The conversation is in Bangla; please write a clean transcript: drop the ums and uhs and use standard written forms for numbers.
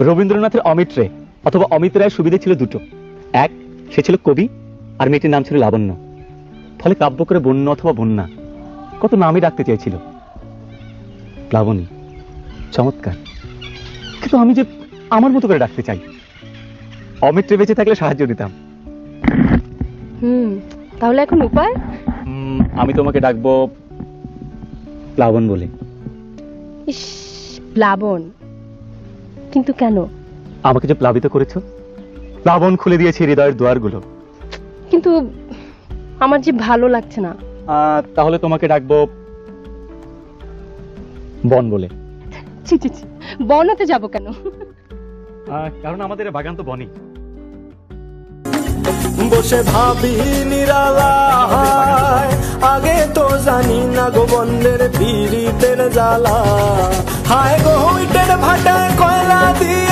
রবীন্দ্রনাথের অমিত রে অথবা অমিত রায়ের সুবিধে ছিল দুটো। এক, সে ছিল কবি, আর মেয়েটির নাম ছিল লাবণ্য। ফলে কাব্য করে বন্য অথবা বন্যা কত নামই ডাকতে চাইছিল। লাবণী, চমৎকার। কিন্তু আমি যে আমার মতো করে ডাকতে চাই। অমিত রে বেঁচে থাকলে সাহায্য দিতাম। তাহলে এখন উপায়? আমি তোমাকে ডাকবো প্লাবন বলে। ইস, প্লাবন? কিন্তু কেন? আমাকে যে প্লাবিত করেছো, প্লাবন খুলে দিয়েছে হৃদয়ের দুয়ারগুলো। কিন্তু আমার যে ভালো লাগছে না। তাহলে তোমাকে ডাকবো বন বলে। ছি ছি ছি, বনতে যাব কেন? কারণ আমাদের বাগান তো বনই। বসে ভাবি নিরালায়, আগে তো জানি না গো বন্ধের পীড়িতের জ্বালা। হায় গো ইটের ভাটায় কয়লা দিয়ে